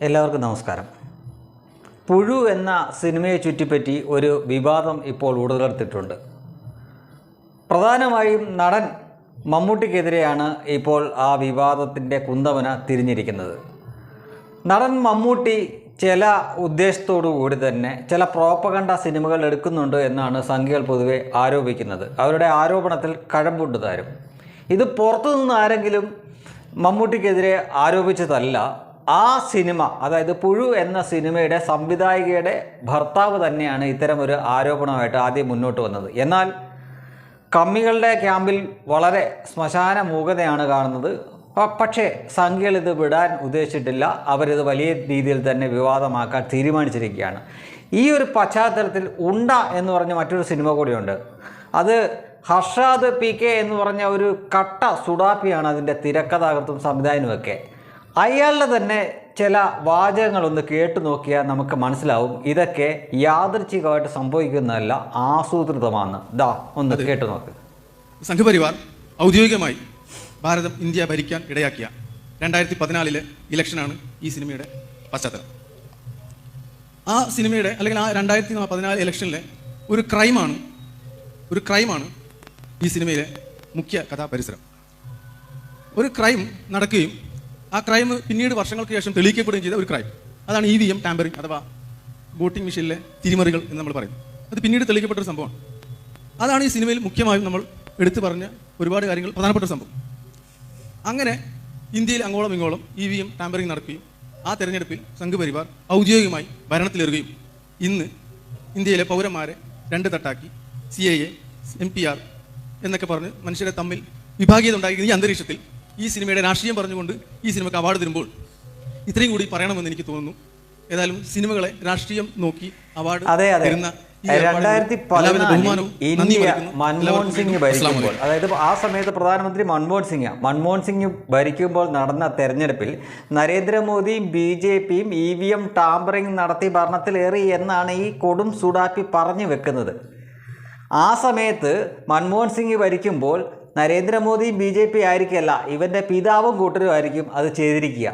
എല്ലാവർക്കും നമസ്കാരം. പുഴു എന്ന സിനിമയെ ചുറ്റിപ്പറ്റി ഒരു വിവാദം ഇപ്പോൾ ഉടലെടുത്തിട്ടുണ്ട്. പ്രധാനമായും നടൻ മമ്മൂട്ടിക്കെതിരെയാണ് ഇപ്പോൾ ആ വിവാദത്തിൻ്റെ കുന്തമന തിരിഞ്ഞിരിക്കുന്നത്. നടൻ മമ്മൂട്ടി ചില ഉദ്ദേശത്തോടു കൂടി തന്നെ ചില പ്രോപ്പഗണ്ട സിനിമകൾ എടുക്കുന്നുണ്ട് എന്നാണ് സംഘികൾ പൊതുവെ ആരോപിക്കുന്നത്. അവരുടെ ആരോപണത്തിൽ കഴമ്പുണ്ട് താരും. ഇത് പുറത്തുനിന്ന് ആരെങ്കിലും മമ്മൂട്ടിക്കെതിരെ ആരോപിച്ചതല്ല. ആ സിനിമ, അതായത് പുഴു എന്ന സിനിമയുടെ സംവിധായികയുടെ ഭർത്താവ് തന്നെയാണ് ഇത്തരമൊരു ആരോപണമായിട്ട് ആദ്യം മുന്നോട്ട് വന്നത്. എന്നാൽ കമ്മികളുടെ ക്യാമ്പിൽ വളരെ ശ്മശാന മൂകതയാണ് കാണുന്നത്. പക്ഷേ സംഘികൾ ഇത് വിടാൻ ഉദ്ദേശിച്ചിട്ടില്ല. അവരിത് വലിയ രീതിയിൽ തന്നെ വിവാദമാക്കാൻ തീരുമാനിച്ചിരിക്കുകയാണ്. ഈ ഒരു പശ്ചാത്തലത്തിൽ ഉണ്ട എന്ന് പറഞ്ഞ മറ്റൊരു സിനിമ കൂടിയുണ്ട്. അത് ഹർഷാദ് PK എന്ന് പറഞ്ഞ ഒരു കട്ട സുഡാപ്പിയാണ് അതിൻ്റെ തിരക്കഥാകൃത്തും സംവിധായകനുമൊക്കെ. അയാളുടെ തന്നെ ചില വാചകങ്ങളൊന്ന് കേട്ടു നോക്കിയാൽ നമുക്ക് മനസ്സിലാവും ഇതൊക്കെ യാദൃച്ഛികമായിട്ട് സംഭവിക്കുന്നതല്ല, ആസൂത്രിതമാണ്. ഒന്ന് കേട്ടു നോക്ക്. സംഘപരിവാർ ഔദ്യോഗികമായി ഭാരതം ഇന്ത്യ ഭരിക്കാൻ ഇടയാക്കിയ 2014 ഇലക്ഷനാണ് ഈ സിനിമയുടെ പശ്ചാത്തലം. ആ സിനിമയുടെ അല്ലെങ്കിൽ ആ 2014 ഇലക്ഷനിലെ ഒരു ക്രൈമാണ് ഈ സിനിമയിലെ മുഖ്യ കഥാപരിസരം. ഒരു ക്രൈം നടക്കുകയും ആ ക്രൈം പിന്നീട് വർഷങ്ങൾക്ക് ശേഷം തെളിയിക്കപ്പെടുകയും ചെയ്ത ഒരു ക്രൈം, അതാണ് EVM ടാമ്പറിംഗ് അഥവാ വോട്ടിംഗ് മെഷീനിലെ തിരിമറികൾ എന്ന് നമ്മൾ പറയുന്നത്. അത് പിന്നീട് തെളിയിക്കപ്പെട്ടൊരു സംഭവമാണ്. അതാണ് ഈ സിനിമയിൽ മുഖ്യമായും നമ്മൾ എടുത്തു പറഞ്ഞ ഒരുപാട് കാര്യങ്ങൾ പ്രധാനപ്പെട്ട ഒരു സംഭവം. അങ്ങനെ ഇന്ത്യയിൽ അങ്ങോളം ഇങ്ങോളം EVM ടാമ്പറിംഗ് നടക്കുകയും ആ തെരഞ്ഞെടുപ്പിൽ സംഘപരിവാർ ഔദ്യോഗികമായി ഭരണത്തിലേറുകയും ഇന്ന് ഇന്ത്യയിലെ പൗരന്മാരെ രണ്ട് തട്ടാക്കി CAA NPR എന്നൊക്കെ പറഞ്ഞ് മനുഷ്യരെ തമ്മിൽ വിഭാഗീയത ഉണ്ടായിരിക്കുന്ന ഈ അന്തരീക്ഷത്തിൽ ഈ സിനിമയുടെ രാഷ്ട്രീയം പറഞ്ഞുകൊണ്ട് ഈ സിനിമയ്ക്ക് അവാർഡ് തരുമ്പോൾ ഇത്രയും കൂടി പറയണമെന്ന് എനിക്ക് തോന്നുന്നു. ഏതായാലും സിനിമകളെ രാഷ്ട്രീയം നോക്കി അവാർഡ് തരുന്ന 2014 ഇന്ത്യ മൻമോഹൻ സിംഗ് ഭരിക്കുമ്പോൾ, അതായത് ആ സമയത്ത് പ്രധാനമന്ത്രി മൻമോഹൻ സിംഗ് ഭരിക്കുമ്പോൾ നടന്ന തെരഞ്ഞെടുപ്പിൽ നരേന്ദ്രമോദിയും BJPയും EVM ടാമ്പറിംഗ് നടത്തി ഭരണത്തിലേറി എന്നാണ് ഈ കൊടും സുഡാപ്പി പറഞ്ഞു വെക്കുന്നത്. ആ സമയത്ത് മൻമോഹൻ സിംഗ് ഭരിക്കുമ്പോൾ നരേന്ദ്രമോദിയും BJP ആയിരിക്കല്ല, ഇവൻ്റെ പിതാവും കൂട്ടരും ആയിരിക്കും അത് ചെയ്തിരിക്കുക.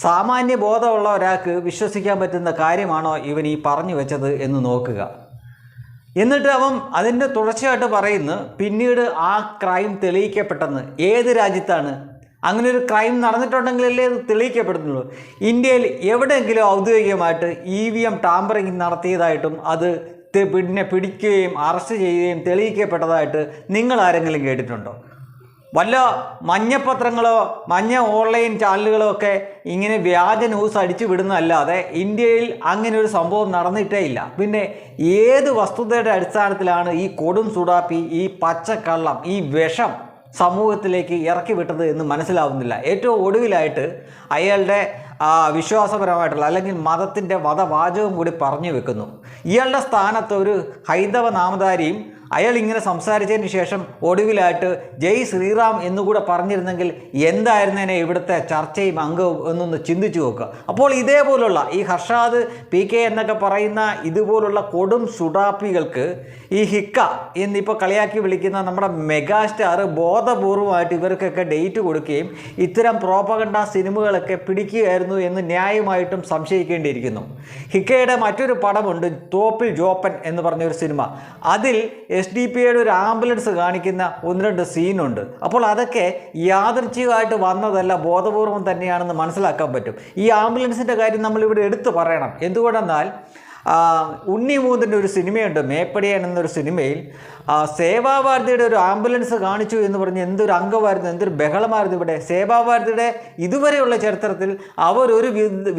സാമാന്യ ബോധമുള്ള ഒരാൾക്ക് വിശ്വസിക്കാൻ പറ്റുന്ന കാര്യമാണോ ഇവൻ ഈ പറഞ്ഞു വെച്ചത് എന്ന് നോക്കുക. എന്നിട്ട് അവൻ അതിൻ്റെ തുടർച്ചയായിട്ട് പറയുന്നു പിന്നീട് ആ ക്രൈം തെളിയിക്കപ്പെട്ടെന്ന്. ഏത് രാജ്യത്താണ് അങ്ങനെ ഒരു ക്രൈം നടന്നിട്ടുണ്ടെങ്കിലല്ലേ അത് തെളിയിക്കപ്പെടുന്നുള്ളൂ? ഇന്ത്യയിൽ എവിടെയെങ്കിലും ഔദ്യോഗികമായിട്ട് EVM ടാമ്പറിംഗ് നടത്തിയതായിട്ടും അത് പിന്നെ പിടിക്കുകയും അറസ്റ്റ് ചെയ്യുകയും തെളിയിക്കപ്പെട്ടതായിട്ട് നിങ്ങൾ ആരെങ്കിലും കേട്ടിട്ടുണ്ടോ? വല്ല മഞ്ഞപ്പത്രങ്ങളോ മഞ്ഞ ഓൺലൈൻ ചാനലുകളോ ഒക്കെ ഇങ്ങനെ വ്യാജ ന്യൂസ് അടിച്ചു വിടുന്നതല്ലാതെ ഇന്ത്യയിൽ അങ്ങനെ ഒരു സംഭവം നടന്നിട്ടേ ഇല്ല. പിന്നെ ഏത് വസ്തുതയുടെ അടിസ്ഥാനത്തിലാണ് ഈ കൊടും സുഡാപ്പി, ഈ പച്ചക്കള്ളം, ഈ വിഷം സമൂഹത്തിലേക്ക് ഇറക്കി വിട്ടത് എന്ന് മനസ്സിലാവുന്നില്ല. ഏറ്റവും ഒടുവിലായിട്ട് അയാളുടെ വിശ്വാസപരമായിട്ടുള്ള അല്ലെങ്കിൽ മതത്തിൻ്റെ വധവാചകം കൂടി പറഞ്ഞു വെക്കുന്നു. ഇയാളുടെ സ്ഥാനത്ത് ഒരു ഹൈന്ദവ നാമധാരിയും അയാൾ ഇങ്ങനെ സംസാരിച്ചതിന് ശേഷം ഒടുവിലായിട്ട് ജയ് ശ്രീറാം എന്നുകൂടെ പറഞ്ഞിരുന്നെങ്കിൽ എന്തായിരുന്നേനെ ഇവിടുത്തെ ചർച്ചയും അംഗവും എന്നൊന്ന് ചിന്തിച്ചു നോക്കുക. അപ്പോൾ ഇതേപോലുള്ള ഈ ഹർഷാദ് PK എന്നൊക്കെ പറയുന്ന ഇതുപോലുള്ള കൊടും സുഡാപ്പികൾക്ക് ഈ ഹിക്ക എന്നിപ്പോൾ കളിയാക്കി വിളിക്കുന്ന നമ്മുടെ മെഗാസ്റ്റാർ ബോധപൂർവമായിട്ട് ഇവർക്കൊക്കെ ഡേറ്റ് കൊടുക്കുകയും ഇത്തരം പ്രോപ്പഗണ്ട സിനിമകളൊക്കെ പിടിക്കുകയായിരുന്നു എന്ന് ന്യായമായിട്ടും സംശയിക്കേണ്ടിയിരിക്കുന്നു. ഹിക്കയുടെ മറ്റൊരു പടമുണ്ട്, തോപ്പിൽ ജോപ്പൻ എന്ന് പറഞ്ഞൊരു സിനിമ. അതിൽ SDP-യുടെ ഒരു ആംബുലൻസ് കാണിക്കുന്ന 1-2 സീനുണ്ട്. അപ്പോൾ അതൊക്കെ യാദൃച്ഛികമായിട്ട് വന്നതല്ല, ബോധപൂർവം തന്നെയാണെന്ന് മനസ്സിലാക്കാൻ പറ്റും. ഈ ആംബുലൻസിൻ്റെ കാര്യം നമ്മളിവിടെ എടുത്തു പറയണം. എന്തുകൊണ്ടെന്നാൽ ഉണ്ണിമൂന്നിൻ്റെ ഒരു സിനിമയുണ്ട്, മേപ്പടിയാൻ എന്നൊരു സിനിമയിൽ സേവാഭാരതിയുടെ ഒരു ആംബുലൻസ് കാണിച്ചു എന്ന് പറഞ്ഞ് എന്തൊരു അംഗമായിരുന്നു, എന്തൊരു ബഹളമായിരുന്നു ഇവിടെ. സേവാഭാരതിയുടെ ഇതുവരെയുള്ള ചരിത്രത്തിൽ അവരൊരു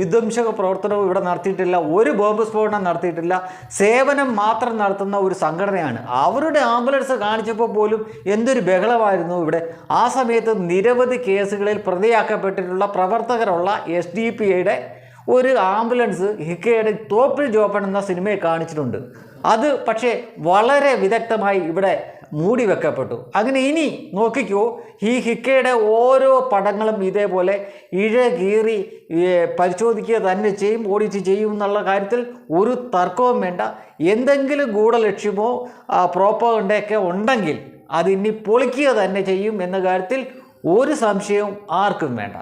വിധ്വംസക പ്രവർത്തനവും ഇവിടെ നടത്തിയിട്ടില്ല, ഒരു ബോംബ് സ്ഫോടനം നടത്തിയിട്ടില്ല, സേവനം മാത്രം നടത്തുന്ന ഒരു സംഘടനയാണ്. അവരുടെ ആംബുലൻസ് കാണിച്ചപ്പോൾ പോലും എന്തൊരു ബഹളമായിരുന്നു ഇവിടെ. ആ സമയത്ത് നിരവധി കേസുകളിൽ പ്രതിയാക്കപ്പെട്ടിട്ടുള്ള പ്രവർത്തകരുള്ള SDP-യുടെ ഒരു ആംബുലൻസ് ഹിക്കയുടെ തോപ്പിൽ ജോപ്പൻ എന്ന സിനിമയെ കാണിച്ചിട്ടുണ്ട്. അത് പക്ഷേ വളരെ വിദഗ്ധമായി ഇവിടെ മൂടി വെക്കപ്പെട്ടു. അങ്ങനെ ഇനി നോക്കിക്കോ, ഈ ഹിക്കയുടെ ഓരോ പടങ്ങളും ഇതേപോലെ ഇഴകീറി പരിശോധിക്കുക തന്നെ ചെയ്യും, ഓഡിറ്റ് ചെയ്യും എന്നുള്ള കാര്യത്തിൽ ഒരു തർക്കവും വേണ്ട. എന്തെങ്കിലും ഗൂഢലക്ഷ്യമോ പ്രോപ്പഗണ്ടയൊക്കെ ഉണ്ടെങ്കിൽ അതിനി പൊളിക്കുക തന്നെ ചെയ്യും എന്ന കാര്യത്തിൽ ഒരു സംശയവും ആർക്കും വേണ്ട.